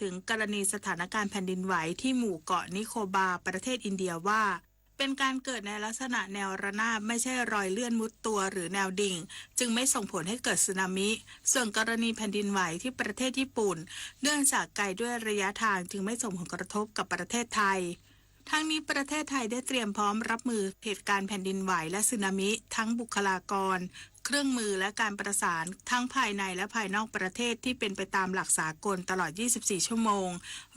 ถึงกรณีสถานการณ์แผ่นดินไหวที่หมู่เกาะนิโคบาประเทศอินเดียว่าเป็นการเกิดในลักษณะแนวระนาบไม่ใช่รอยเลื่อนมุดตัวหรือแนวดิ่งจึงไม่ส่งผลให้เกิดสึนามิส่วนกรณีแผ่นดินไหวที่ประเทศญี่ปุ่นเนื่องจากไกลด้วยระยะทางจึงไม่ส่งผลกระทบกับประเทศไทยทั้งนี้ประเทศไทยได้เตรียมพร้อมรับมือเหตุการณ์แผ่นดินไหวและสึนามิทั้งบุคลากรเครื่องมือและการประสานทั้งภายในและภายนอกประเทศที่เป็นไปตามหลักสากลตลอด 24 ชั่วโมง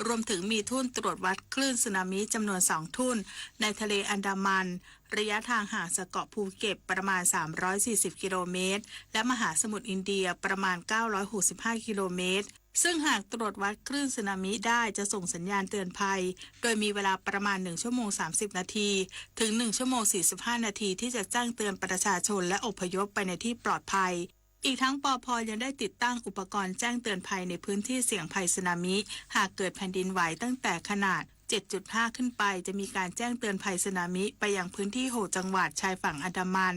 รวมถึงมีทุ่นตรวจวัดคลื่นสึนามิจำนวน 2 ทุ่นในทะเลอันดามันระยะทางห่างจากเกาะภูเก็ตประมาณ 340 กิโลเมตรและมหาสมุทรอินเดียประมาณ 965 กิโลเมตรซึ่งหากตรวจวัดคลื่นสึนามิได้จะส่งสัญญาณเตือนภัยโดยมีเวลาประมาณ1ชั่วโมง30นาทีถึง1ชั่วโมง45นาทีที่จะแจ้งเตือนประชาชนและอพยพไปในที่ปลอดภัยอีกทั้งปภ.ยังได้ติดตั้งอุปกรณ์แจ้งเตือนภัยในพื้นที่เสี่ยงภัยสึนามิหากเกิดแผ่นดินไหวตั้งแต่ขนาด 7.5 ขึ้นไปจะมีการแจ้งเตือนภัยสึนามิไปยังพื้นที่6จังหวัดชายฝั่งอันดามัน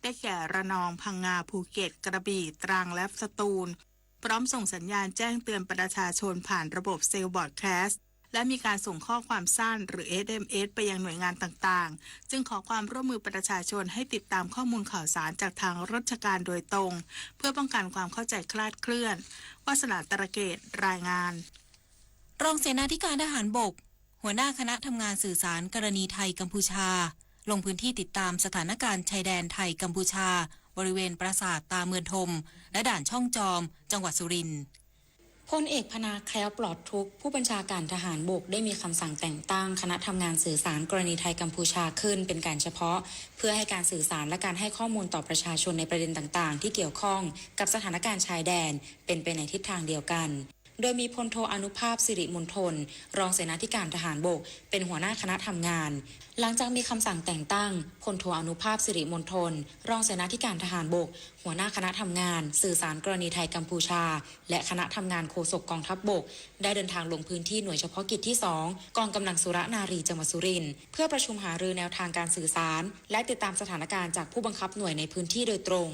ได้แก่ระนองพังงาภูเก็ตกระบี่ตรังและสตูลพร้อมส่งสัญญาณแจ้งเตือนประชาชนผ่านระบบเซลล์บอร์ดแคสต์และมีการส่งข้อความสั้นหรือ SMS ไปยังหน่วยงานต่างๆจึงขอความร่วมมือประชาชนให้ติดตามข้อมูลข่าวสารจากทางราชการโดยตรงเพื่อป้องกันความเข้าใจคลาดเคลื่อนวาสนาตระเกตรายงานรองเสนาธิการทหารบกหัวหน้าคณะทำงานสื่อสารกรณีไทยกัมพูชาลงพื้นที่ติดตามสถานการณ์ชายแดนไทยกัมพูชาบริเวณปราสาทตาเมือนทมและด่านช่องจอมจังหวัดสุรินทร์พลเอกพนาแคล้วปลอดทุกข์ผู้บัญชาการทหารบกได้มีคำสั่งแต่งตั้งคณะทำงานสื่อสารกรณีไทยกัมพูชาขึ้นเป็นการเฉพาะเพื่อให้การสื่อสารและการให้ข้อมูลต่อประชาชนในประเด็นต่างๆที่เกี่ยวข้องกับสถานการณ์ชายแดนเป็นไปในทิศทางเดียวกันโดยมีพลโทอนุภาพสิริมณฑลรองเสนาธิการทหารบกเป็นหัวหน้าคณะทำงานหลังจากมีคำสั่งแต่งตั้งพลโทอนุภาพสิริมณฑลรองเสนาธิการทหารบกหัวหน้าคณะทำงานสื่อสารกรณีไทยกัมพูชาและคณะทำงานโฆษกกองทัพบกได้เดินทางลงพื้นที่หน่วยเฉพาะกิจที่2กองกำลังสุรนารีจังหวัดสุรินทร์เพื่อประชุมหารือแนวทางการสื่อสารและติดตามสถานการณ์จากผู้บังคับหน่วยในพื้นที่โดยตรง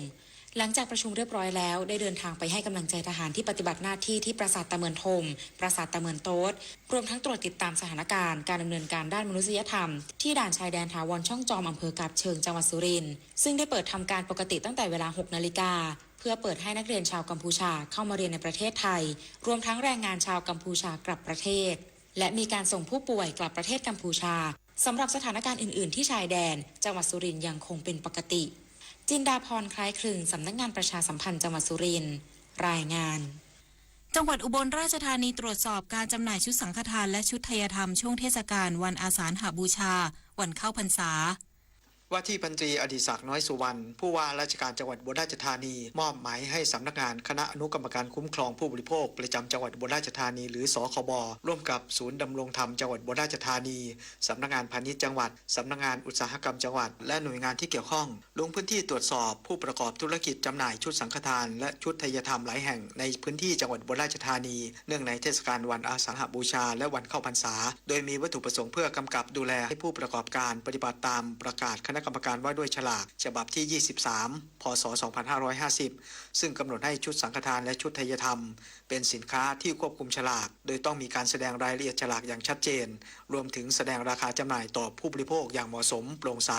หลังจากประชุมเรียบร้อยแล้วได้เดินทางไปให้กำลังใจทหารที่ปฏิบัติหน้าที่ที่ปราสาทตะเมือนทมปราสาทตะเมือนโต๊ดรวมทั้งตรวจติดตามสถานการณ์การดำเนินการด้านมนุษยธรรมที่ด่านชายแดนถาวรช่องจอมอำเภอกาบเชิงจังหวัดสุรินทร์ซึ่งได้เปิดทำการปกติตั้งแต่เวลา 6 นาฬิกาเพื่อเปิดให้นักเรียนชาวกัมพูชาเข้ามาเรียนในประเทศไทยรวมทั้งแรงงานชาวกัมพูชากลับประเทศและมีการส่งผู้ป่วยกลับประเทศกัมพูชาสำหรับสถานการณ์อื่นๆที่ชายแดนจังหวัดสุรินทร์ยังคงเป็นปกติจินดาพรคล้ายคลึงสำนักงานประชาสัมพันธ์จังหวัดสุรินทร์รายงานจังหวัดอุบลราชธานีตรวจสอบการจำหน่ายชุดสังฆทานและชุดไทยธรรมช่วงเทศกาลวันอาสาฬหบูชาวันเข้าพรรษาว่าที่พันตรีอดิศักดิ์น้อยสุวรรณผู้ว่าราชการจังหวัดอุบลราชธานีมอบหมายให้สำนักงานคณะอนุกรรมการคุ้มครองผู้บริโภคประจำจังหวัดอุบลราชธานีหรือสคบร่วมกับศูนย์ดำรงธรรมจังหวัดอุบลราชธานีสำนักงานพาณิชย์จังหวัดสำนักงานอุตสาหกรรมจังหวัดและหน่วยงานที่เกี่ยวข้องลงพื้นที่ตรวจสอบผู้ประกอบธุรกิจจำหน่ายชุดสังฆทานและชุดไทยธรรมหลายแห่งในพื้นที่จังหวัดอุบลราชธานีเนื่องในเทศกาลวันอาสาฬหบูชาและวันเข้าพรรษาโดยมีวัตถุประสงค์เพื่อกำกับดูแลให้ผู้ประกอบการปฏิบัติตามประกาศคณะกรรมการว่าด้วยฉลากฉบับที่ 23 พ.ศ. 2550 ซึ่งกำหนดให้ชุดสังฆทานและชุดไทยธรรมเป็นสินค้าที่ควบคุมฉลากโดยต้องมีการแสดงรายละเอียดฉลากอย่างชัดเจนรวมถึงแสดงราคาจำหน่ายต่อผู้บริโภคอย่างเหมาะสมโปร่งใส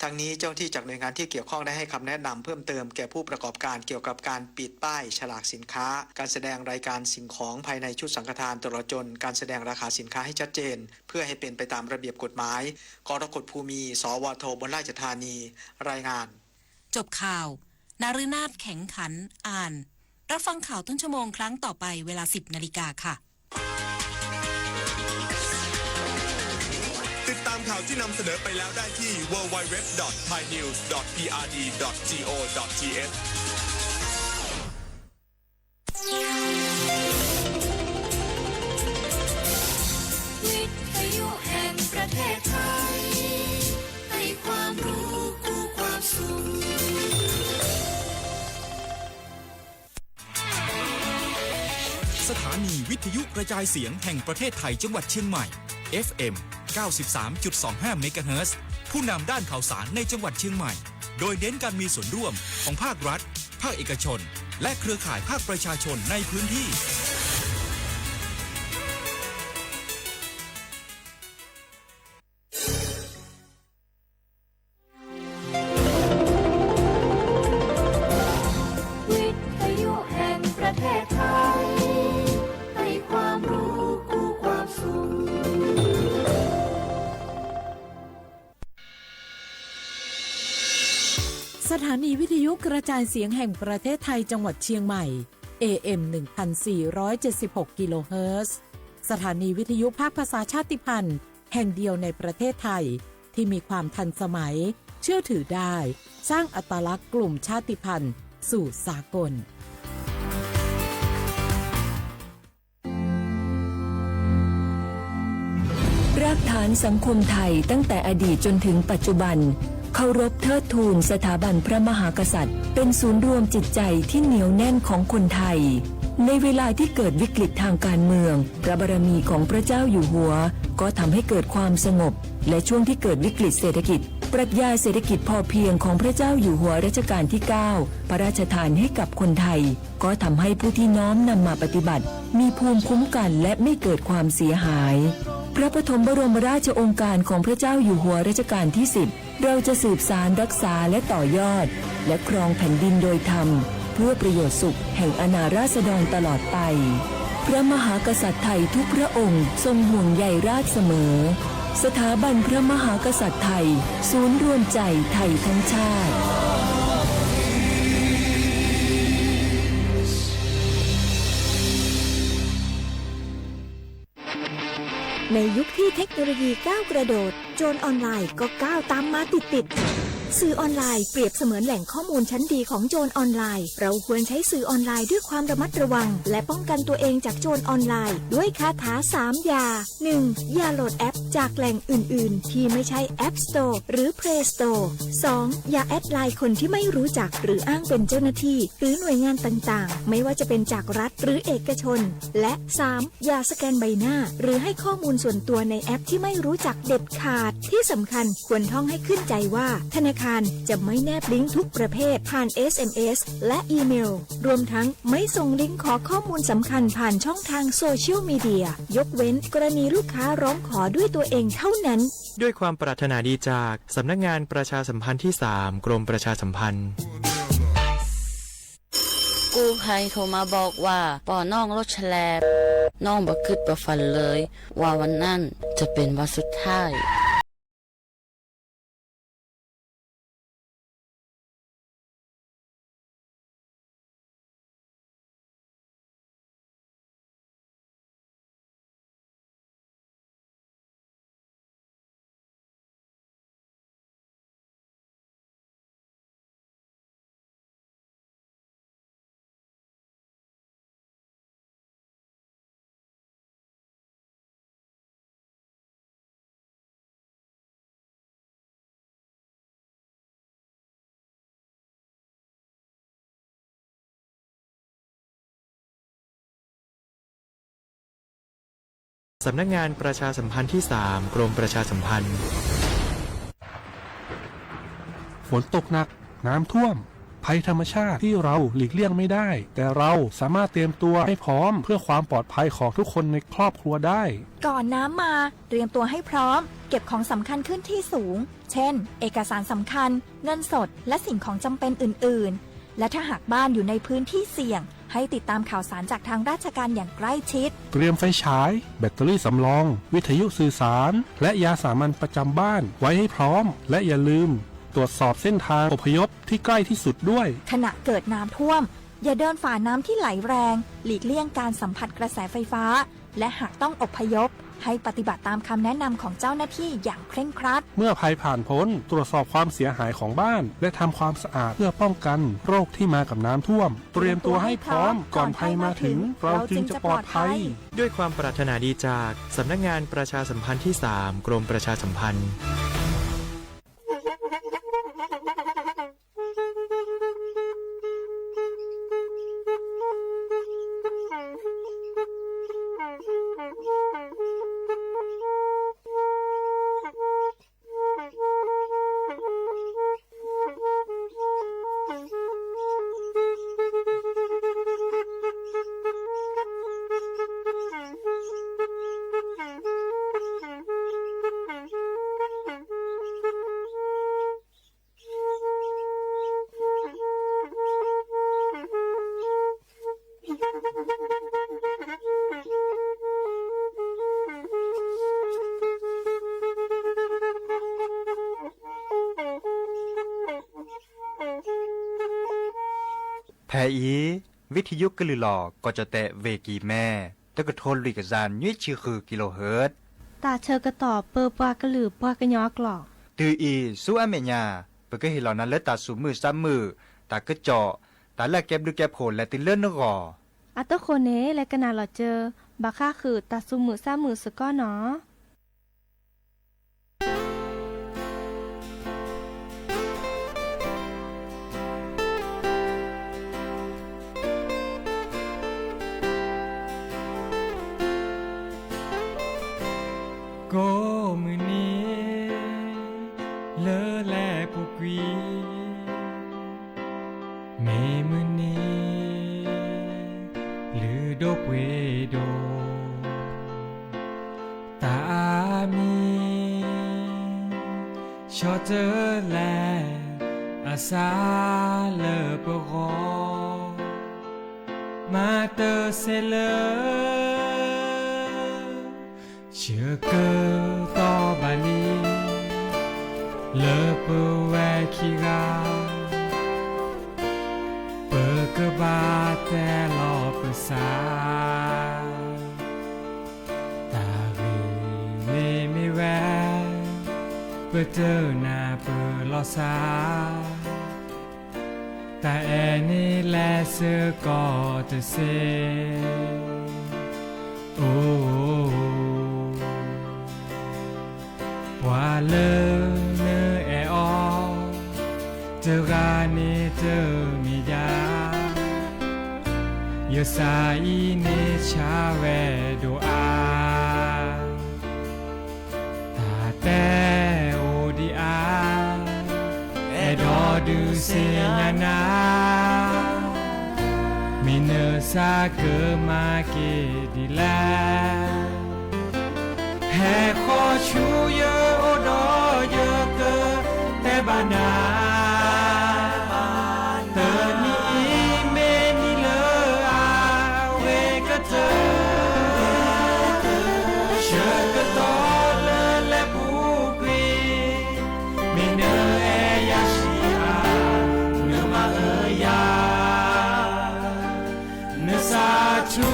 ทั้งนี้เจ้าหน้าที่จากหน่วยงานที่เกี่ยวข้องได้ให้คำแนะนำเพิ่มเติมแก่ผู้ประกอบการเกี่ยวกับการปิดป้ายฉลากสินค้าการแสดงรายการสิ่งของภายในชุดสังฆทานตลอดจนการแสดงราคาสินค้าให้ชัดเจนเพื่อให้เป็นไปตามระเบียบกฎหมายกรกฎภูมิ สวท อุบลราชธานีรายงานจบข่าวนาฤนาถแข็งขันอ่านรับฟังข่าวต้นชั่วโมงครั้งต่อไปเวลา 10 นาฬิกาค่ะติดตามข่าวที่นำเสนอไปแล้วได้ที่ www.thainews.prd.go.th วิทยุแห่งประเทศไทยให้ความรู้คู่ความสุขสถานีวิทยุกระจายเสียงแห่งประเทศไทยจังหวัดเชียงใหม่ FM 93.25 เมกะเฮิรตซ์ผู้นำด้านข่าวสารในจังหวัดเชียงใหม่โดยเน้นการมีส่วนร่วมของภาครัฐภาคเอกชนและเครือข่ายภาคประชาชนในพื้นที่ สถานีวิทยุกระจายเสียงแห่งประเทศไทยจังหวัดเชียงใหม่ AM 1476 กิโลเฮิรตซ์สถานีวิทยุภาคภาษาชาติพันธุ์แห่งเดียวในประเทศไทยที่มีความทันสมัยเชื่อถือได้สร้างอัตลักษณ์กลุ่มชาติพันธุ์สู่สากลรากฐานสังคมไทยตั้งแต่อดีตจนถึงปัจจุบันเคารพเทิดทูนสถาบันพระมหากษัตริย์เป็นศูนย์รวมจิตใจที่เหนียวแน่นของคนไทยในเวลาที่เกิดวิกฤตทางการเมืองพระบารมีของพระเจ้าอยู่หัวก็ทำให้เกิดความสงบและช่วงที่เกิดวิกฤตเศรษฐกิจปรัชญาเศรษฐกิจพอเพียงของพระเจ้าอยู่หัวรัชกาลที่ 9 พระราชทานให้กับคนไทยก็ทำให้ผู้ที่น้อมนำมาปฏิบัติมีภูมิคุ้มกันและไม่เกิดความเสียหายพระปฐมบรมราชโองการของพระเจ้าอยู่หัวรัชกาลที่ 10เราจะสืบสานรักษาและต่อยอดและครองแผ่นดินโดยธรรมเพื่อประโยชน์สุขแห่งอาณาราษฎรตลอดไปพระมหากษัตริย์ไทยทุกพระองค์ทรงห่วงใยราชเสมอสถาบันพระมหากษัตริย์ไทยศูนย์รวมใจไทยทั้งชาติในยุคที่เทคโนโลยีก้าวกระโดดโจรออนไลน์ก็ก้าวตามมาติดสื่อออนไลน์เปรียบเสมือนแหล่งข้อมูลชั้นดีของโจรออนไลน์เราควรใช้สื่อออนไลน์ด้วยความระมัดระวังและป้องกันตัวเองจากโจรออนไลน์ด้วยคาถา3อย่า 1. อย่าโหลดแอปจากแหล่งอื่นๆที่ไม่ใช่ App Store หรือ Play Store 2. อย่าแอดไลน์คนที่ไม่รู้จักหรืออ้างเป็นเจ้าหน้าที่หรือหน่วยงานต่างๆไม่ว่าจะเป็นจากรัฐหรือเอกชนและ 3. อย่าสแกนใบหน้าหรือให้ข้อมูลส่วนตัวในแอปที่ไม่รู้จักเด็ดขาดที่สำคัญควรท่องให้ขึ้นใจว่าธนาคารจะไม่แนบลิงก์ทุกประเภทผ่าน SMS และอีเมลรวมทั้งไม่ส่งลิงก์ขอข้อมูลสำคัญผ่านช่องทางโซเชียลมีเดียยกเว้นกรณีลูกค้าร้องขอด้วยตัวเองเท่านั้นด้วยความปรารถนาดีจากสำนักงานประชาสัมพันธ์ที่ 3 กรมประชาสัมพันธ์กู้ภัยโทรมาบอกว่าป่อน้องรถแฉลบน้องบ่คิดบ่ฝันเลยว่าวันนั้นจะเป็นวันสุดท้ายสำนักงานประชาสัมพันธ์ที่ 3 กรมประชาสัมพันธ์ฝนตกหนักน้ำท่วมภัยธรรมชาติที่เราหลีกเลี่ยงไม่ได้แต่เราสามารถเตรียมตัวให้พร้อมเพื่อความปลอดภัยของทุกคนในครอบครัวได้ก่อนน้ำมาเตรียมตัวให้พร้อมเก็บของสำคัญขึ้นที่สูงเช่นเอกสารสำคัญเงินสดและสิ่งของจำเป็นอื่นๆและถ้าหากบ้านอยู่ในพื้นที่เสี่ยงให้ติดตามข่าวสารจากทางราชการอย่างใกล้ชิดเตรียมไฟฉายแบตเตอรี่สำรองวิทยุสื่อสารและยาสามัญประจำบ้านไว้ให้พร้อมและอย่าลืมตรวจสอบเส้นทางอพยพที่ใกล้ที่สุดด้วยขณะเกิดน้ำท่วมอย่าเดินฝ่าน้ำที่ไหลแรงหลีกเลี่ยงการสัมผัสกระแสไฟฟ้าและหากต้องอพยพให้ปฏิบัติตามคำแนะนำของเจ้าหน้าที่อย่างเคร่งครัดเมื่อภัยผ่านพ้นตรวจสอบความเสียหายของบ้านและทำความสะอาดเพื่อป้องกันโรคที่มากับน้ำท่วมเตรียมตัวให้พร้อมก่อนภัยมาถึงเราจึงจะปลอดภัยด้วยความปรารถนาดีจากสำนักงานประชาสัมพันธ์ที่ 3 กรมประชาสัมพันธ์ แพอีวิทยุกลือหลอกก็จะแตะเวกีแม่ตะกะทนลิกซานยุ้ยชื่อคือกิโลเฮิรตซ์ตาเชอกระต่อเปอปากระหลือปากระยอกหลอกตืออีสู้อเมญาเปก็เห็นเหล่านั้นเลตาสูมือซ้ำมือตากระเจาะตาแลกแก็บดูแก็บโผล่และติเลื่อนนกออัตโตโคเนและกะนาหลอเจอบาค่าคือตาซุมือซ้ำมือสก้อเนาะก็มือนี้เลอแลปุกวีเมมือนี้ลือดกเวโดตามีชอเจอแลอาสาเลอปรอมาเตอเซเลเชื่อเกอต่อบาลีเลอเปแวคิกาเปกบาแต่ลอเปสาตารีเมไม่แวเปเจอหน้าเปลอสาแต่แอนี่แลเสือก็จะเซโอ้ว่าเลอเนอแออเจอรานีเจอมียาเยสาอีเนชาเวโดอาตาแต่โอดีอาแอดอดูเซียนามิเนอซาเกมาเกดีแลแห่ขอชูเยอะโอดอเยอะเกินแต่บานาเตอนี้เมนี่เลออาเวกะเธอเชื่อกะตอเลอและบุกวีเมเนอแอยาชีอาเนอมาเอยาเนอซาชู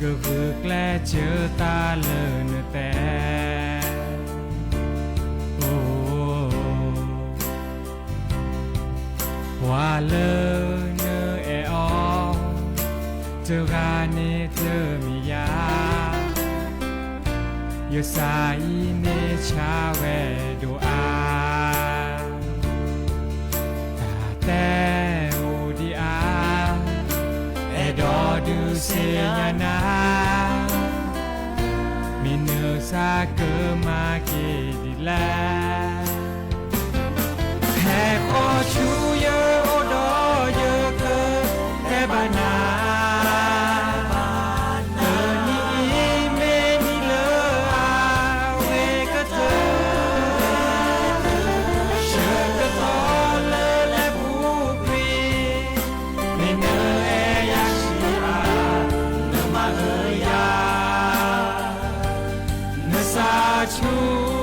ก็คือแกล้เจอตาเลอเนแต่โอ้ว่าเลอเนแออเจอราเนเจอมียาเยสาอีเนชาเวโดอาตาแต่โอดีอาดอดูเซียนามิเนอซาเกมาเกดิแลแห่ขอชูเยอโอดอเยอเกแต่บานาเตอนี้เมนี่เลออาเวกะเธอเชื่อกะตอเลอและบุกวีมิเนอซาชู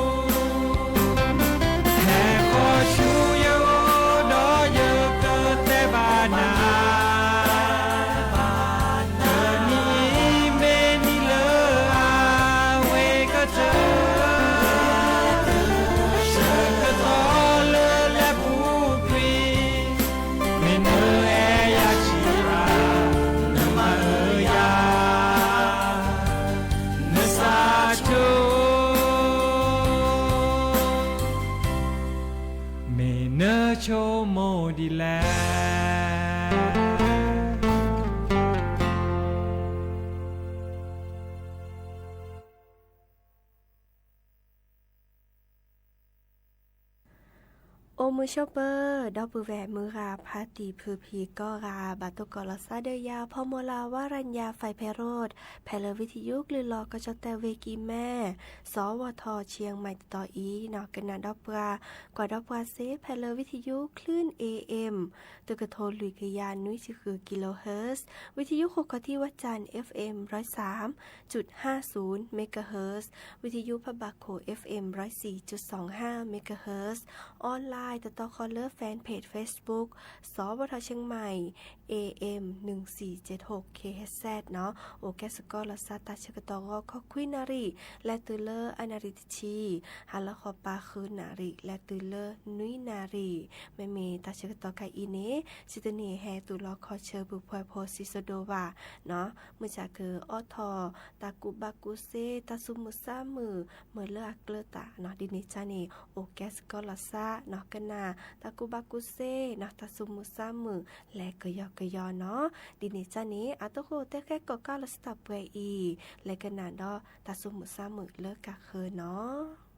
ดีแลโอมือชอปเปอร์ดอกปือแหวมือราพาตีพือพีก็ราบาตุกอลซาเดยาพอโมลาวารัญญาไฟเพโรดแพลวิทยุหรือลอกระจอแต่เวกีแม่สวทเชียงใหม่ต่ออีนอกกันนาดอกปลากว่าดอกปลาเซแพลวิทยุคลื่น AM ตึกโทนลุยกยานนุ้ยคือกิโลเฮิรตซ์วิทยุโคกที่วัดจันทร์ FM 103.50 เมกะเฮิรตซ์วิทยุพะบักโข FM 104.25 เมกะเฮิรตซ์ออนไลน์ต่อคอลเลอร์แฟนเพจ Facebook สวทเชียงใหม่ AM 1476 KHZ เนาะโอแกสกอลซาตาชกตอคอควินารีและตือเลอร์อนาริตชีฮัลละคอปาคือนารีและตือเลอร์นุยนารีแม่เมตาชกตอไกอีเนซิตเนแฮตุลอคอเชอร์บุพวยโพซิโซโดวาเนาะมือจากคือออทอตากุบากุเซตาซุมุซามือเมื่อเลออักเลตาเนาะดินิจาเนโอแกสกอลซาเนาะกันนาตากุบากุเซเนาะตาซุมุซามือและกยอเนาะดินิจาเนอาตโคเตแค่กอกาลสตับเวอีและกันนาดอตาซุมุซามือเลิกกะเคอเนาะ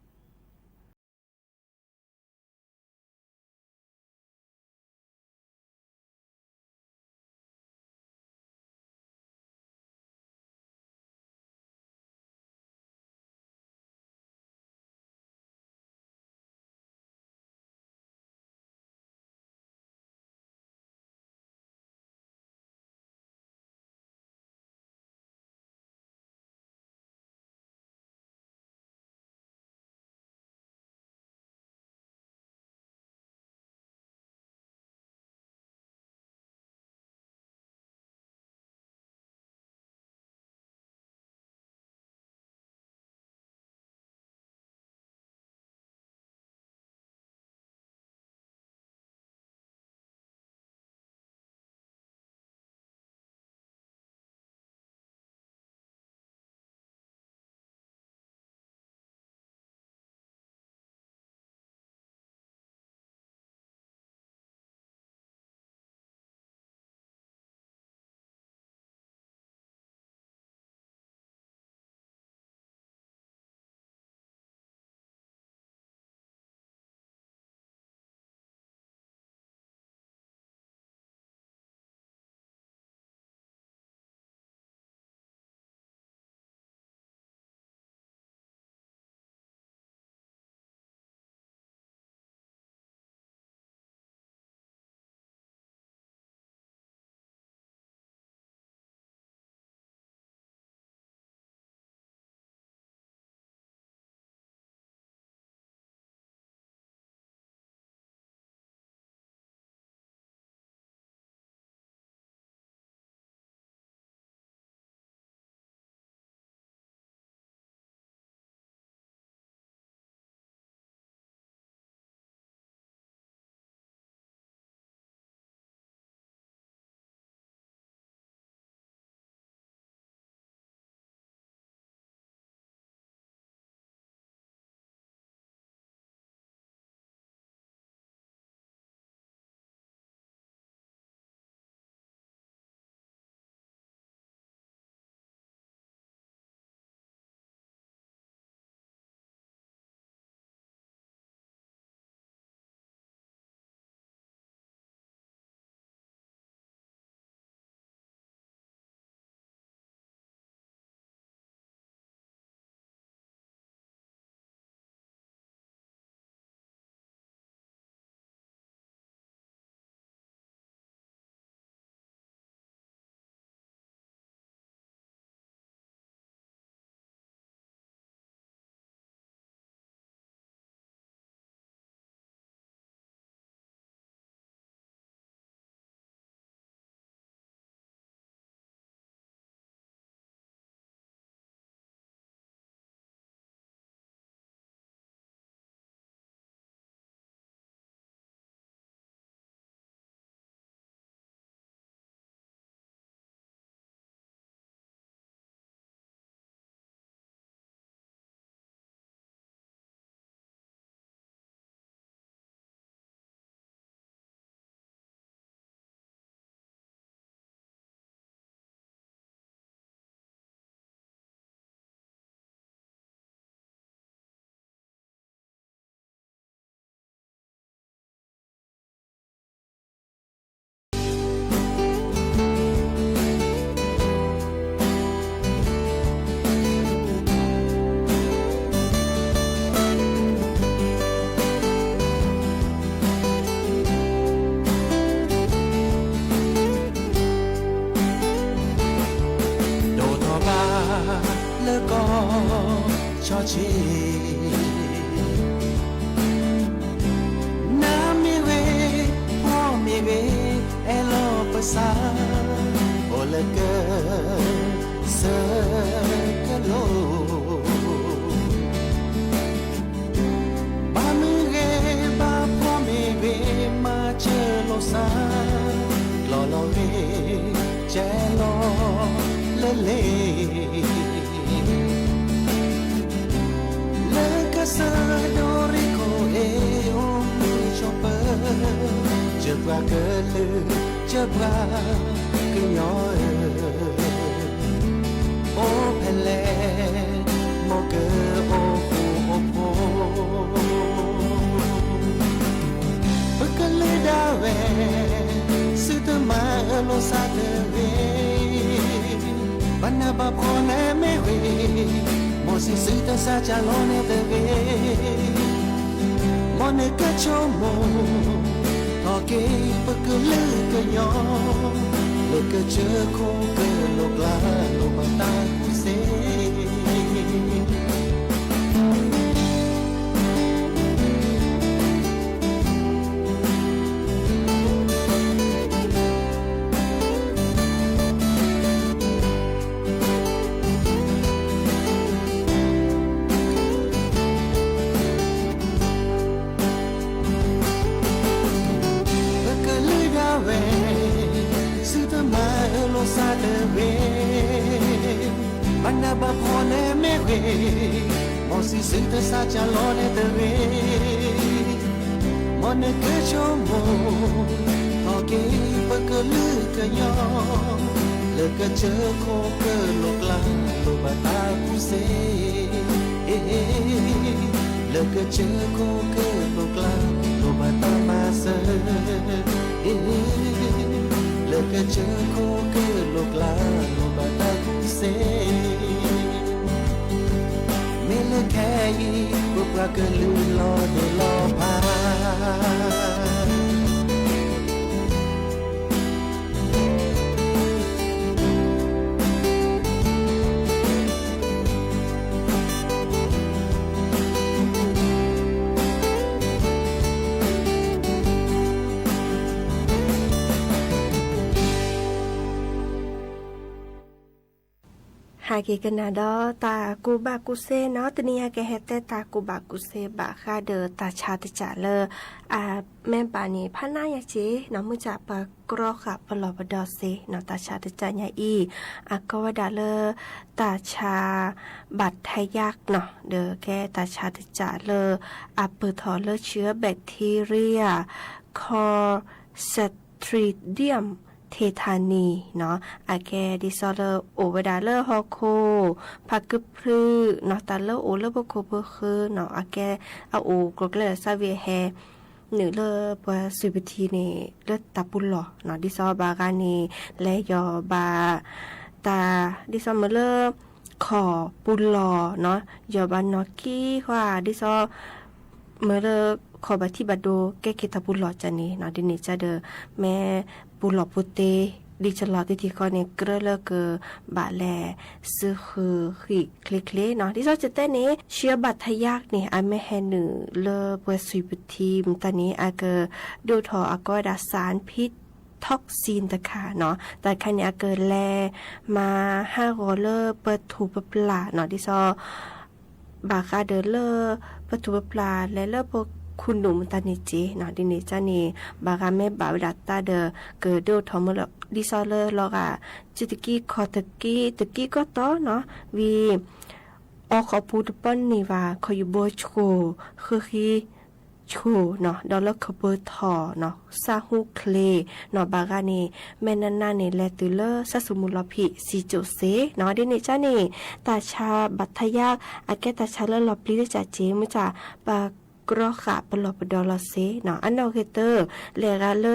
ชีน้ำมีเวพ่อมีเวเอโลภาษาโอเลเกเซกโลบามีเวบาพ่อมีเวมาเจอโลซาโลโลเวเจโลเลเลsa doriko e om chopa jabra kelu jabra kinyoe o phele mo ke o o po bakale da we sutama lo sa de we bana ba phone me we Mosi sita sa chalone de ve Mone cachomo Toke pakulu kanyo Lo ke cheko ke lo gla lo bata kuse Ba phone me we Mosi sita sa chalone de we Mone ke chomo Toke pakulu kanyo Le ke che ko ke lo kla lo bata kuse Le ke che ko ke lo kla lo bata masa Le ke che ko ke lo kla lo bata kuse Mele kai bukra kelu lo de lo paหาเกกันนาดอตากูบากุเซเนาะตะเนียแกเฮเตตากูบากุเซบาคาเดอตาชาติจะเลแม่ปานีพะนายาเจเนาะมุจะปากรอค่ะปลอบดอเซเนาะตาชาติจะญาอีกวดาเลตาชาบัดไทยักเนาะเดอแกตาชาติจะเลเปิดถอเลเชื้อแบคทีเรียคอสตริเดียมเทธานีเนาะอาแกดิซอเลโอเวดาเลฮอโคพักกึพลือเนาะตาเลโอเลบโคเบคือเนาะอาแกเอาโอกรกเลซาเวแฮหนึ่งเลปะสุบทีนี่เลตาปุลลอเนาะดิซอบากานีและยอบาตาดิซอมเลขอปุลลอเนาะยอบานอกี้ว่าดิซอเมื่อขอบที่บัดโดแกคิตาปุลลอจันนี้เนาะดินิจะเดอแม่ปุลลอปุเตดิฉลอดที่คอเนี่ยเกลือเกบาแลซื้อคือหิคลิกเลเนาะที่เราจะเต้นนี้เชื่อบัตทยักเนี่ยอันไม่แห่หนึ่งเลเปอร์สุบทีมตอนนี้อาเกดูทออากอดาสารพิษท็อกซินตะค่ะเนาะแต่คันนี้อาเกแลมา5 โรเลอร์เปิดถูปปลาเนาะที่ซอบาคาเดเลอร์เปิดถูปปลาและเลอพวกคุณหนุ่มตานิจีเนาะดินิจานีบากาเมบาวิดัตตาเดเกิดดูทอมลดิซอเลอร์ลอกาจิตกี้คอตะกี้ก็ต่อเนาะวีออกขอพูดปนนี่ว่าขอยู่โบโชคือฮีโชเนาะดอลลาร์คเบอร์ทอเนาะซาฮูเคลเนาะบากานีแม่นันนานี่แลตุเลอร์ซาสุมุลพิซีโจเซเนาะดินิจานีตาชาบัตยาอาแกตาชาเลอร์ลอปลีจะเจมุจาบากรอขาปลอบดอลเซเนาะอันดอเกเตอร์เลกาเล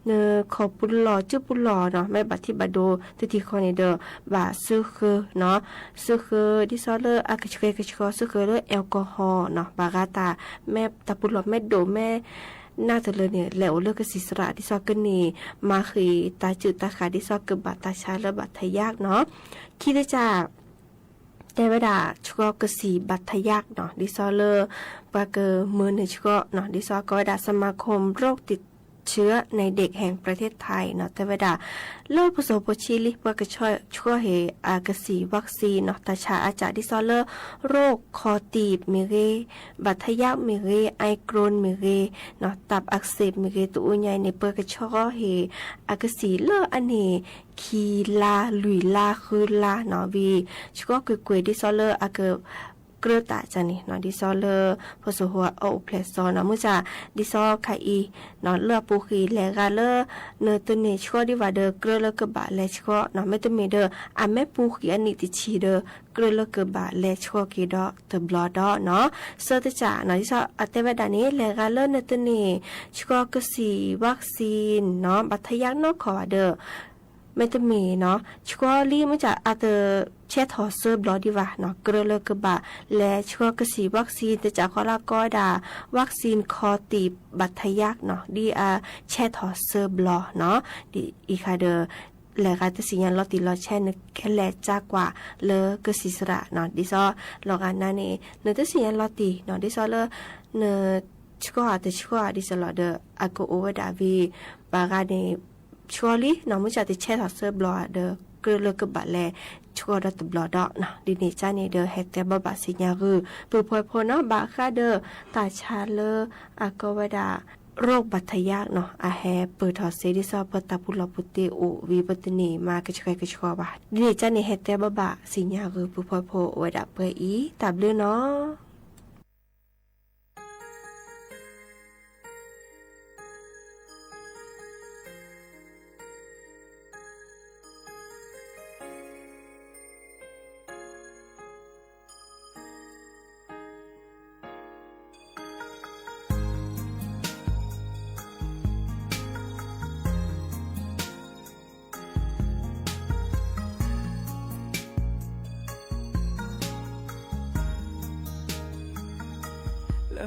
เนขอปุลลอจื้อปุลลอเนาะแม่บัดที่บาโดติคอนี่เดอบาซึคือเนาะซึคือดิซอเลอากะชเกกะชกอซึคือเลแอลกอฮอล์เนาะบากาตาแม่ตาปุลลอแม่โดแม่น่าจะเลยเนี่ยแล้วเลิกกสิสระดิซอกันนี่มาคือตาจืดตาขาดิซอกึบบัดตาชาและบัดทยากเนาะคิดจะ แต่เวลาชัวกสีบัตยักเนาะดิซอเลอร์ปาเกอร์มือในชัวเนาะดิซอก็ดาสมาคมโรคติดเชื้อในเด็กแห่งประเทศไทยเนาะแต่เวลาเลิกผสมโปชิลิปากช่วยเหอากสีวัคซีนเนาะตาชาอาจารย์ดิซอเลอร์โรคคอตีบมีเรบัตยักมีเรไอโกรนมีเรเนาะตับอักเสบมีเรตัวใหญ่ในเปากช่วยเหอากสีเลออันนี้คีลาลุยลาคือลาเนาะวีชัวกุยดิซอเลอร์อากเกลือตาจันนี่นอนดิซอเลอร์พอสหัวเอาเพลซอนมุจาดิซอไข่นอนเลือปูขีแลกาเลอเนตัวเนชัวดิว่าเดอเกลือเลกบะแลชัวนอนไม่ตัวเมเดออะแม่ปูขีอันนี้ติชีเดอเกลือเลกบะแลชัวกีดอตบลอดอเนาะเซอร์ตจานอนดิซออัตเวดานี้แลกาเลอเนตัวเนชัวกสีวัคซีนเนาะบัตยักนอกขอเดอไม่ต้องมีเนาะชัวรีมันจะอาจจะเช็ดหอเซอร์บลอดีว่าเนาะเกลือเลกบะและชัวกสีวัคซีนแต่จากข้อละก็ดาวัคซีนคอตีบบัตยักเนาะดีเช็ดหอเซอร์บลอเนาะดีอีคาเดอและการตัดสินยันลอติลอแช่นแค่แลจากกว่าเลกสีสระเนาะดิซอลอกอันนั้นเองเนตัดสินยันลอติเนาะดิซอเลเนชัวแต่ชัวดิซอลอเดออากูโอเวดาวีบาการเนชัวลี่น้องมุจจะติดเช็ดหอเซอร์บลอเดอเกลือเลกบะแลชัวดัตบลอดนะดิเนจานี่เดอเฮตแต่บบะสิญาคือปือพอยพอเนาะบาคาเดอตาชาเลอากวดาโรคบัตยักเนาะอาแฮเปิดทอเซดิซอปตาปุลปุติอุวีปตนีมากระชกระชกบาดิเนจานี่เฮตแต่บบะสิญาคือปือพอยพอวดาเปอีตับเลือเนาะ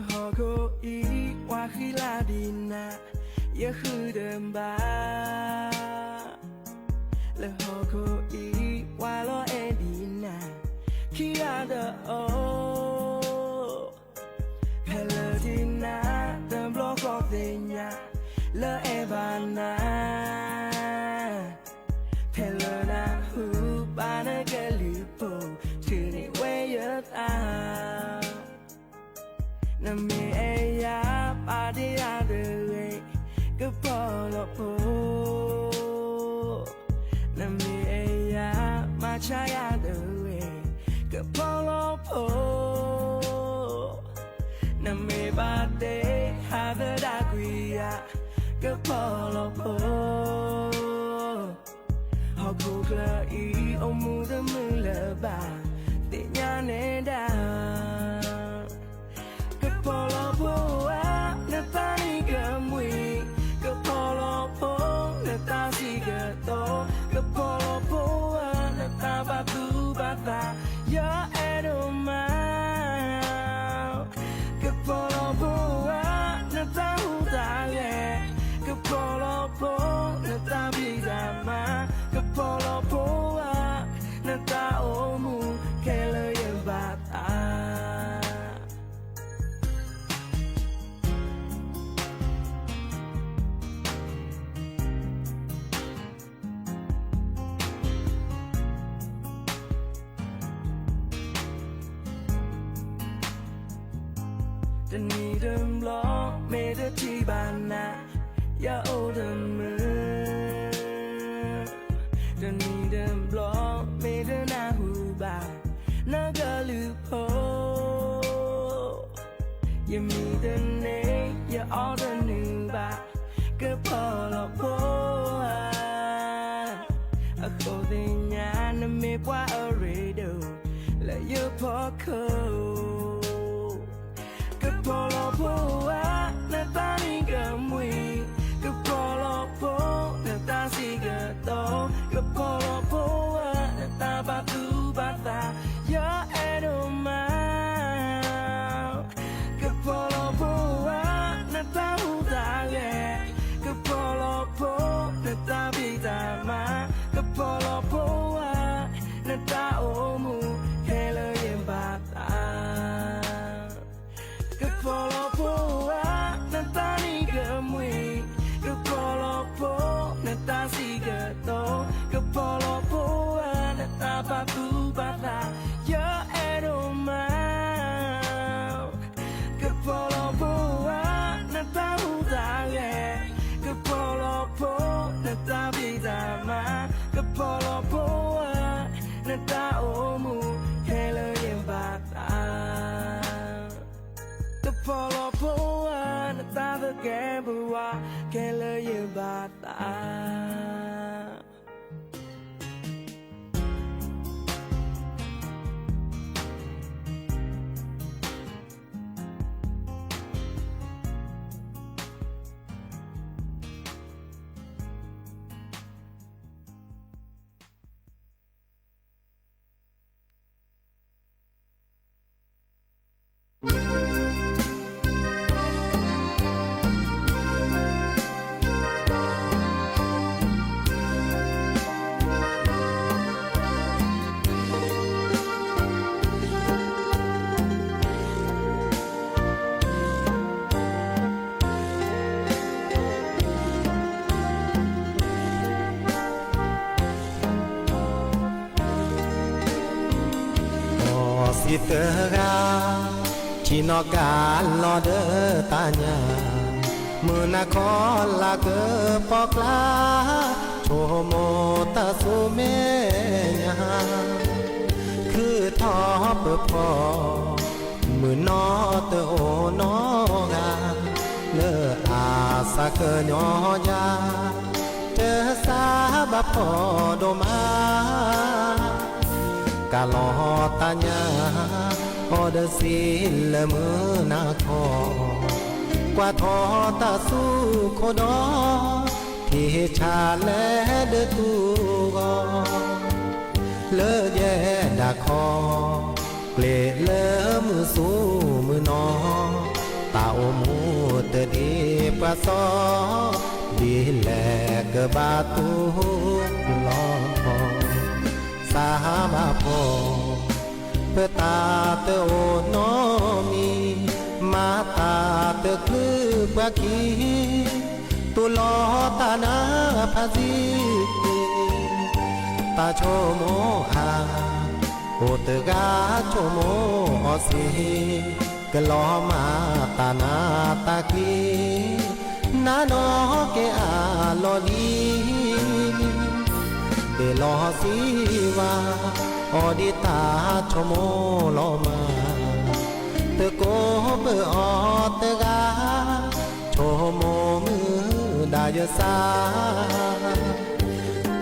ฮอโคอีว่าคือลาดินาอย่าคือเดิมบาและฮอโคอีว่าโลเอดีนาคิอาเดโอเพลดินาเดิมบล็อกอเดญาเลเอบานาเพลนาฮูบานาเกลิโปชื่อนี่เวยตานาเมเอยาปาดิอาเดเวก็พอลโพนาเมเอยามาชายาเดเวก็พอลโพนาเมบาเดฮาเดดากุยาก็พอลโพฮอคูกลาอีโอมูเดมือเลบาเตญาเนดาPolo poa nata ni gamwi ke polo po nata sigato ke polo poa nata batu bata ya edoma ke polo poa nata udale ke polo po nata bidama ke polo poa nata omu kele yembataจะนีเดิมล้อเมเดที่บ้านนาอย่าโอเดิมมือจะนีเดิมล้อเมเดนาหูบานากะลือโพอย่ามีเดินเนอย่าอ้อเดินหนึ่งบาก็พอลโพอะโคเดญานะเมกว่าอเรโดและเยอะพอเขา Polo poa nata ni gamwi ke polo po nata sigato ke polo poa nata batu bata ya edoma ke polo poa nata udale ke polo po nata bidama ke polo poa nata omu hele na tabi dama kapolo poa na tao mo kailan yung bata kapolo poa na tatagabawa kailan yung bataสิเตอราที่นอกกาลอเดอตาญามือนาคอลาเกอปอกลาโชโมตาสุเมญาคือทอเปพอมือนอเตโอนอกาเลออาสาเกญอยาเจอสาบพอโดมากาลอตาญาออเดสิลมือนาคอกว่าทอตาสู้โคดอที่ชาแลเดตูกอเลอแย่ดาคอเกลเลอมือสู้มือนอตาโอมูเตดีปะซอดีแลกบาตูลอสาบาพอเปตาเตโอนอมีมาตาเตคือปะกีตุลอตานาพาซีตาโชโมอาโอเตกาโชโมอสีกลอมาตานาตากีนาโนเกอาลอลีเดลอสีวาออดิตาโชโมลอมาเตโกเปออเตกาโชโมมือดายสา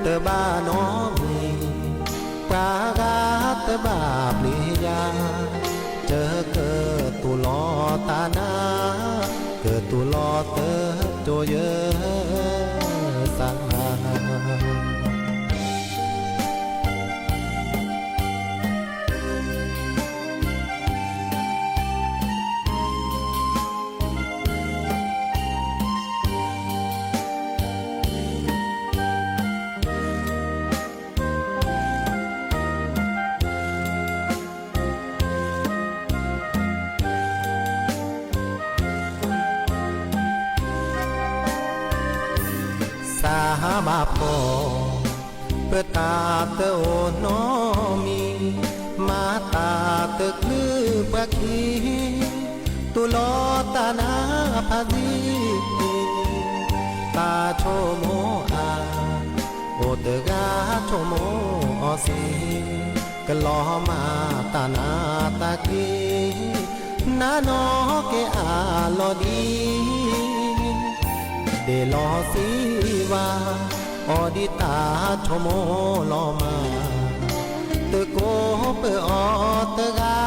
เตบ้านอมีปากาเตบ้าปลียาเจอเกิดตุลอตานาเกิดตุลอเตโจเยสาบาพอเปตาเตโอนอมีมาตาเตคือปะกีตุลอตานาพาดีตาโชโมอาโอเตกาโชโมอสีกลอมาตานาตากีนาโนเกอาลอดีเดลอสีวาออดิตาโชโมลอมาเตโกเปออเตกา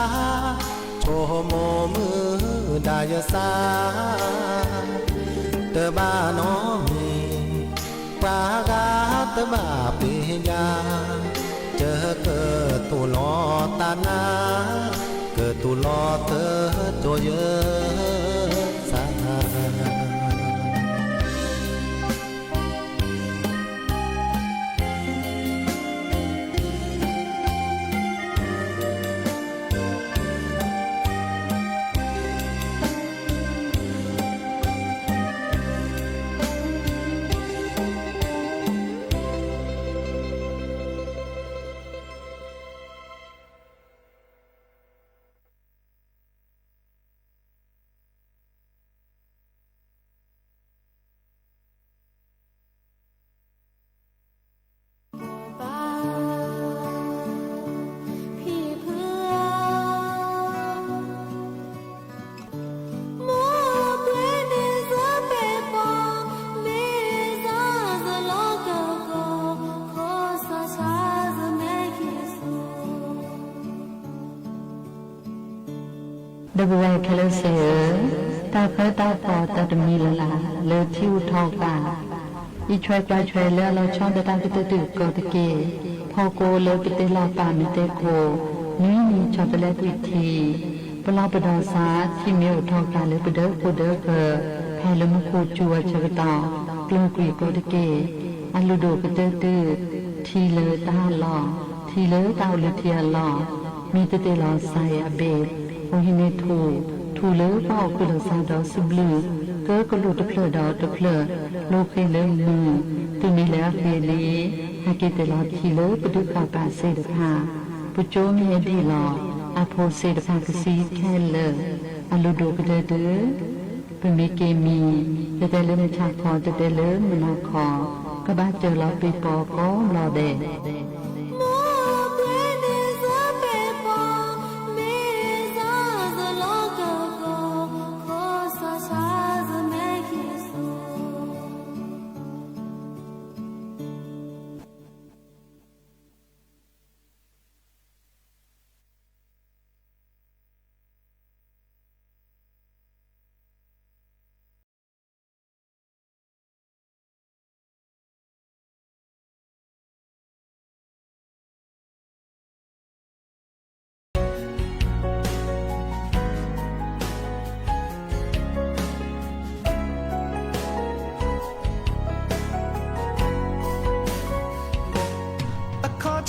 โชโมมือดายสาเตบ้านอมีปากาเตบ้าปิยาเจอเกิดตุลอตานาเกิดตุลอเตโจเยสา ดบเวคเลเสือตาเฟตาปอตาดมีละลาเลทิวทอกาอีช่วยปลาช่วยเลือเราช่องตะตังกิตตึกโกตะเกพอโกเลกิตลาปามิเตโกนี่มีชอบเลติทีปลาปดาสาที่มีอุทอกาเลปเดอโกเดอเกแพลมโคจัวชกตากลุ่มกรีโกตะเกอันลูโดกเตตื้อทีเลตาหล่อทีเลตาเลเทียหล่อมีเตเตลอไซอเบตโอหิเนทูเลก็ออกกุลสาดอสุบลือเกิดกลุตะเพลดอตะเพลโลเคเลมือตุนีแล้วเคลีฮากิเตลอทีเลปดุกากาเซดพาปุโจมีอดีลออาโพเซดพากสีแค่เลอลูโดกเดเดเป็นมีเกมีแต่เลมชาคอแต่เลมนาคอกบ้าเจอลอปีปอก็รอเด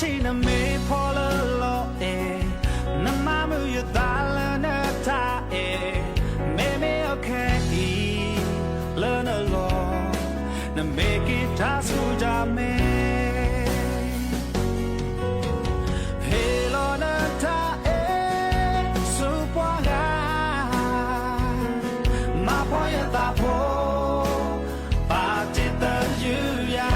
ที่นเมพอลโลเอนมามือตาลนตาเมโอเคอีเลนโลนเมกิทาสุจาเมเฮโลนตาสุปวางามาพอยตาโพปาจิตยูยา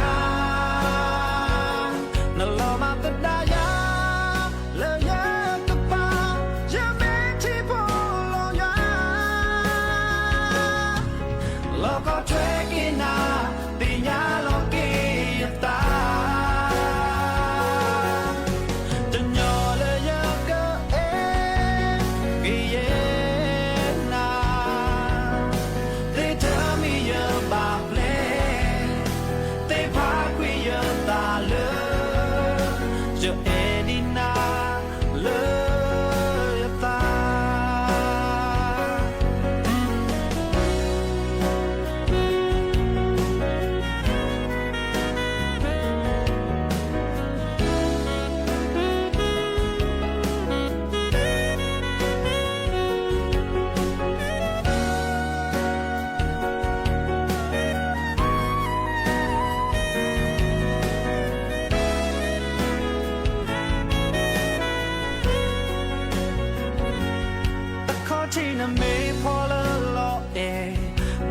ที่นเมพอลโล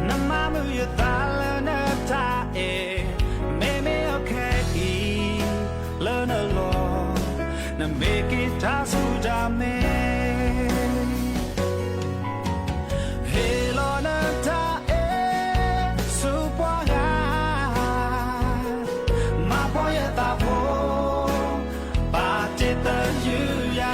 นมามือตาลนตาเมโอเคอีเลนโลนเมกิทาสุจาเมเฮโลนตาสุปวางามาพอยตาโพปาจิตยูยา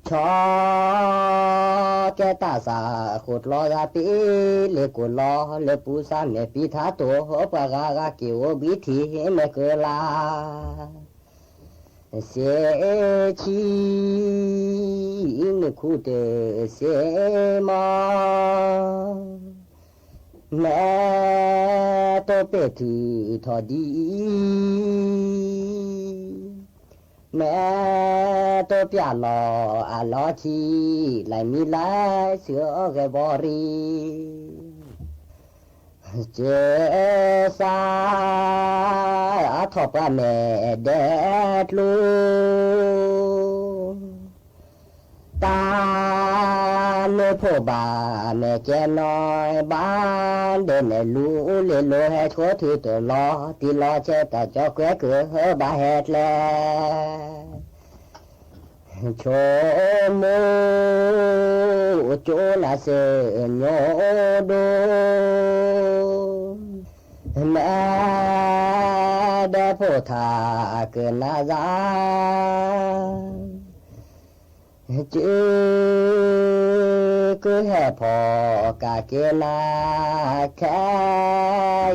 ชา แกตาสาขุดลอยาปีเลกุลอเลปูซาเมปีทาโตปะกากากิโอบิธีเมเกลาเสชีอินคูเตเสมาแม่โตเป็ดทอดีแม่ตัวเปียลออาลอชีไหลมีไหลเสือแกบอรีเจสาอาทอปแม่เด็ดลูตาเนพ่อบาแม่แกน้อยบ้านเดินในลูเลโลให้ทั่วถือตัวล้อตีล้อเชแต่จอกแกเกือบาเฮ็ดแลโชโมโจลาเซโยโดแม่เดโพธาเกินนาซาจื้อก็แห่พอกาเกนาแค่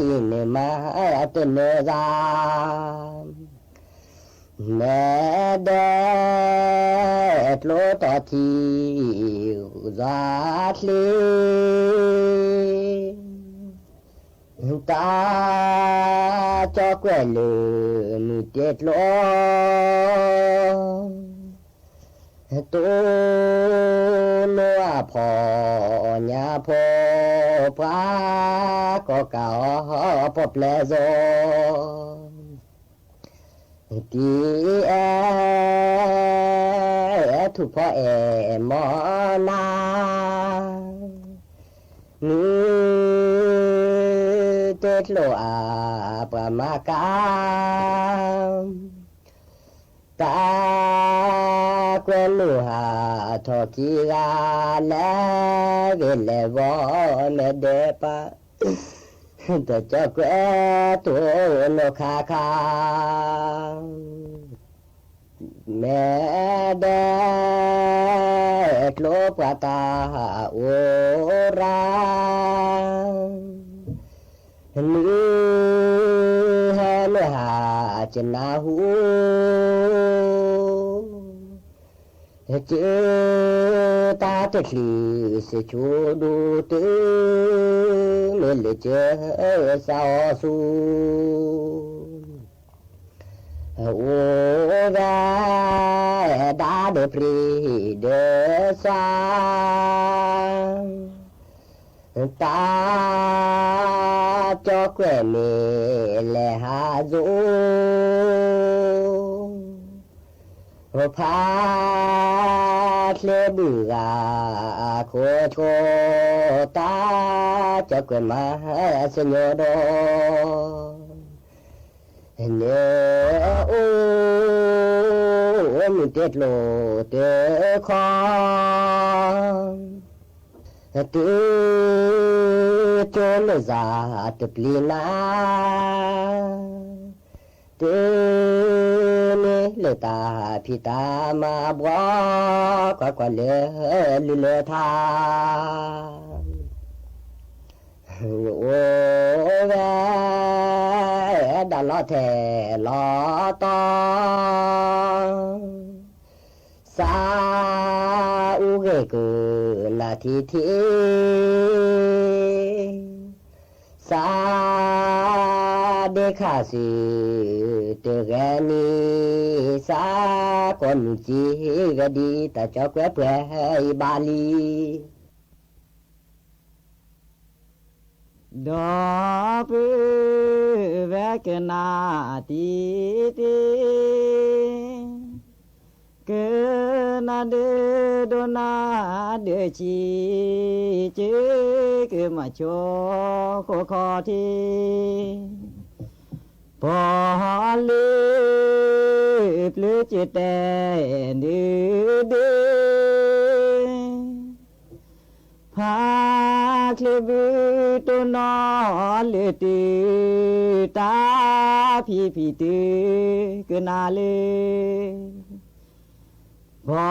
ยินมาตุนซาแม่เดดโลตอทีซาทลีตาจอกเวลืมีเจ็ดโลตัวนัวพอญาพอพาก็เก่าพบเลโซที่ทุกพ่อมอนานี่เจ็ดโลอาประมากามตากวนลูหาทอกีกาแลเวเลวอเมเดปะแต่เจ้าแกตัวโลคาคาแม่เดดโลปะตาโอรานี่เฮลหาจนาหูเจตาตะลีสิชูดูตือเมลเจสาวสูโอ้กาดาเดปรีเดสาตาจอกเวเมเลหาจูพาเลบุกาโคโชตาจอกเวมาสญโดเนโอมิเตโลเตคอนตือโจลซาตปลีนาตือเนเลตาพิตามาบัวกว่าเลลุเลทาโอ้แวดาลอเทลอตอสาอุเกกุนาทีทีสาเดคาสิเตเกนีสากอนจีกดีตาจอกเปบาลีดอปืเวกนาตีตีเกนาเดโดนาเดจีเจเกมาโชโคคอทีพอลีปลือจิตเตนือเดพาคลบิตุนอเลติตาพีพีติกนาเลบอ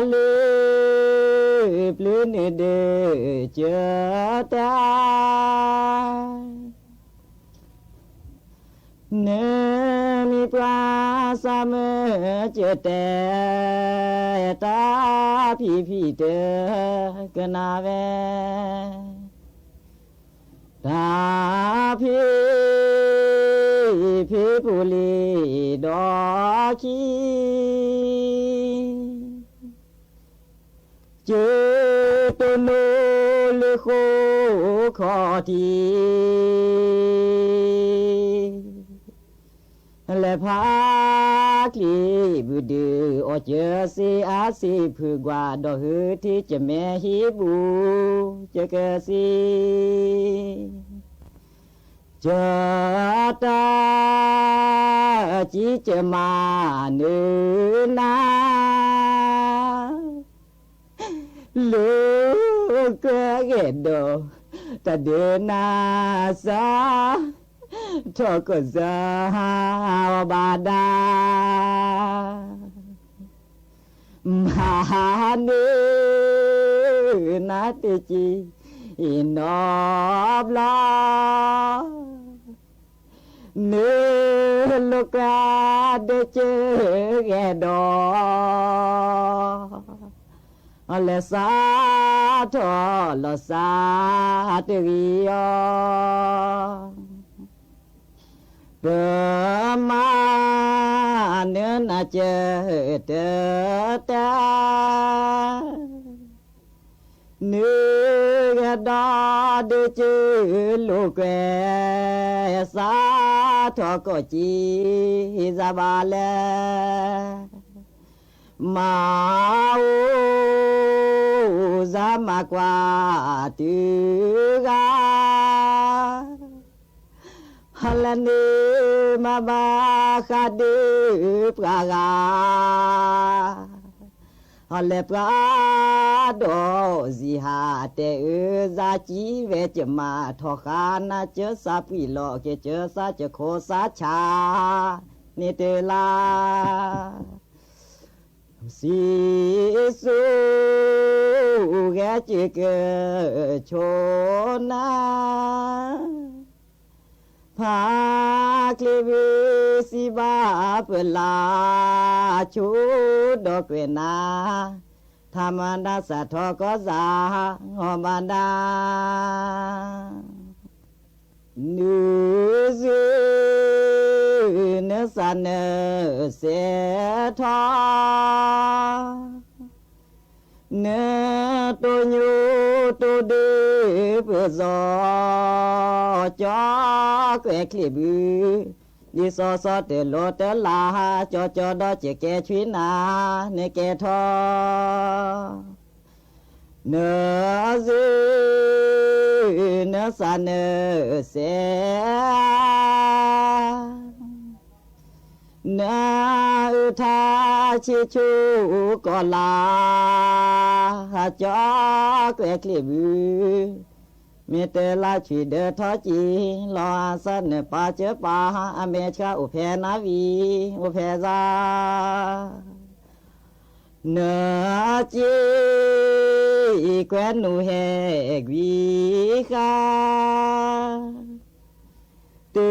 เล ปลื้นเดือเจอตาเนมีปราสามเจอแต่ตาพี่เตอกนาเวตาพี่ปุลีดอคีเจอตุนูลโคขอทีและพาคลีบุดืออเจอสีอาสีผือกว่าดอกหือที่จะแม่ฮีบูจะเกสีเจอตาจีจะมาเนื้อนาลูกเกดโดตาเดินนาซาทอกซาบาดามาเนื้อนาติจีอินอบลาเนื้อลูกาเดเจแกดอเลสาทอลสาตริยเปมาเนื้อนาเจเตตาเนื้อดาเดจลูกสาทอกจีซาบาเลมาซามากว่าตือกาฮัลเนมาบาคาเดปรากาฮัลเลปราโดซิฮาเตซาจีเวจมาทอคานาเจสาปิโลเกเจสาเจโคสาชานิเตลาสีสูแกจิเกโชนาพาคลิวิสิบาเปลาชูดอกเวนาธรรมดาสัทธก็สาหอมดานูซูเนสันเสทอเนตุญูตุดีเพื่อซอจอเกคลิบือดิซอซอเตโลเตลาจอดอเจแกชวินาเนแกทอเนซูเนสันเสนาอุทาชิชูกอลาจอเกลคลิบือเมเตลาชีเดทอจีลอสันปาเจปาอเมชาอุเพนาวีอุเพซาเนจีแควนนูเฮกวีคาตื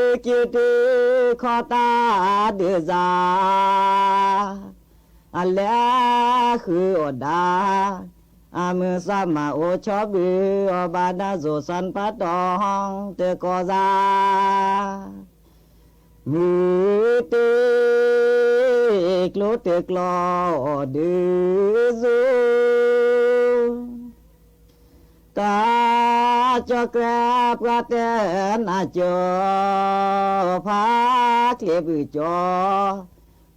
อกิวตือขอตาเดือซาอัลเลคืออดาอามือสามาโอชอบืออบาดาโซสันปัตตองเตกอซามือเตกโลเตกลอดือซูตาจอกราปราเตนาจอพาเคลบือจอ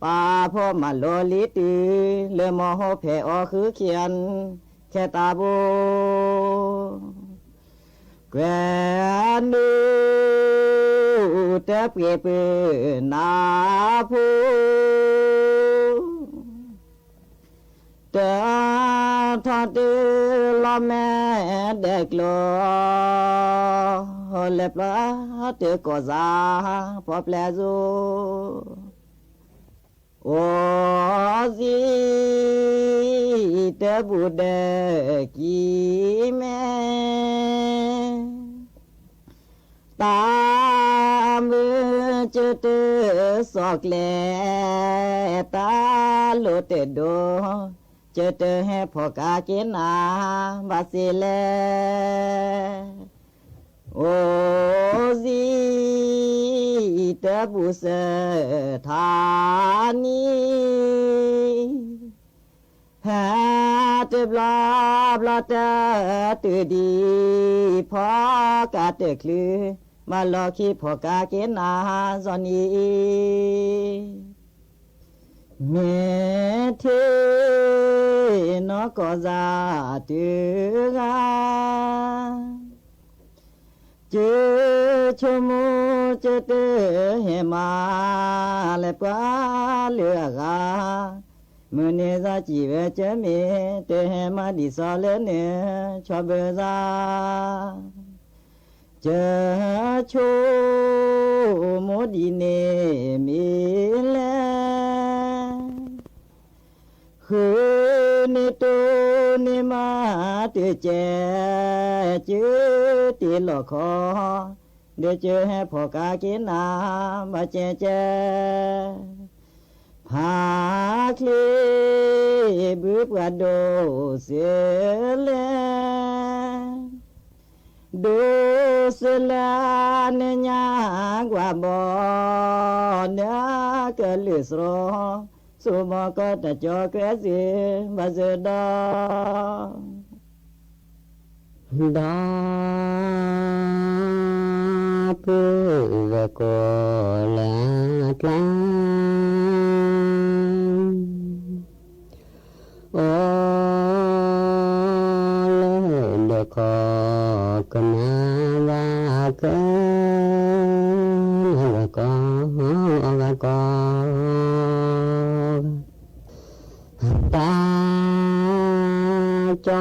ปาพ่อมาโลลิตือเลมอโฮเพอคือเขียนแค่ตาโบแกนูเตเปเปนาพูเตทอดลอแม่เด็กโลเล็บละเตกอซาพอแปลซู โอ้สิเตบุเดกีแม่ตามมือเจอเตสอกแลตาโลเตโดเจอเตให้พอกาเกนาบาสิเลโอ้สิเตบุเสธานีฮาเตบลาบลาเตตือดีพอกาเตคลือมาลอคีพอกาเกนาซอนีเมเทนกอซาตือกาเจชมูเจเตเหมาเลปาเลือกามือเนซาจีเวเจเมเตเหมาดิซาเลเนชอบเบซาเจชูโมดีเนมิเลคืนตูนิมาเตเจจืติโลคอเดเจให้พอกากินาบาเจเจพาคลีบุปกาโดเสเลดูสลาเนียกว่าบอนเนกลือสโรสุมกตะจอเกสิบาเซดาดาปุวะโกลาตลาโอเลคอกนาวากะวะกวะกตาจอ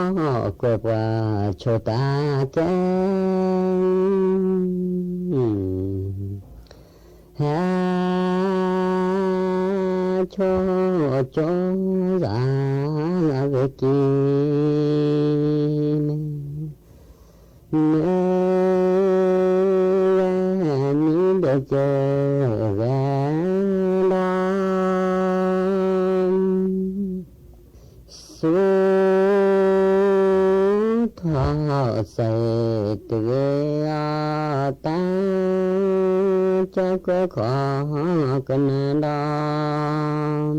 กว่าโชตาแกฮาโชโจซาเวกีเมนิเดเจเวลาสุทาเสตเวอาตาจะก็ขอกันดาม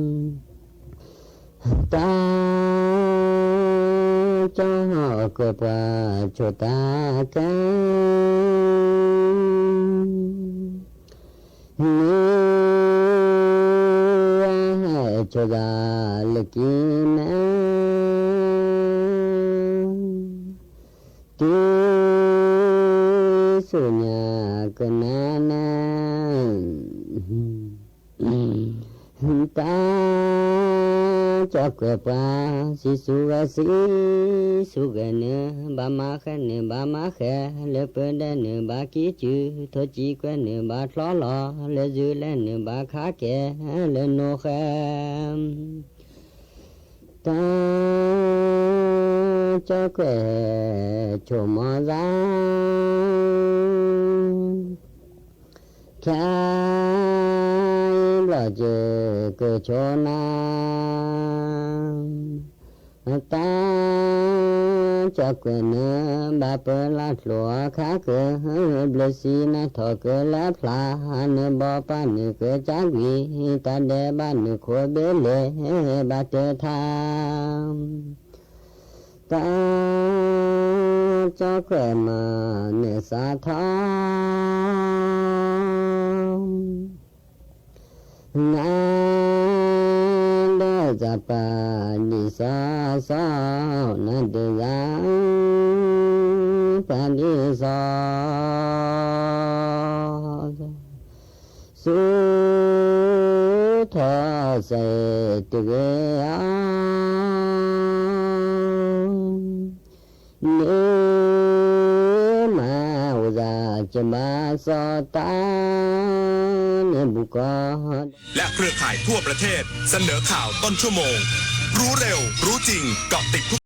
ตาจะก็ปะโชตากันโชดาลกินะติสุญญากนานะตาจักปะสิสุกสิสุกเนบามาคะเนบามาคะเลเปเดเนบากิจูทจิกวเนบาทลอลอเลจูเลเนบาคาเกเลโนคะตาจักโชมอซาแค่เราเจอเกิดโชนาตาจักเนบาเปลาหลัวขาเกเบลสีนาทอเกลาพลาเนบอปานเกจักวีตาเดบานโคเบเลบาเตทามตาจักมาเนสาทานาเดจัปานิสาสานาเดยังปานิสาสุทาเสตุเวอาเนมาอุจาจมาสตาเนบุ ก็ และเครือข่ายทั่วประเทศเสนอข่าวต้นชั่วโมง รู้เร็วรู้จริงเกาะติดทุก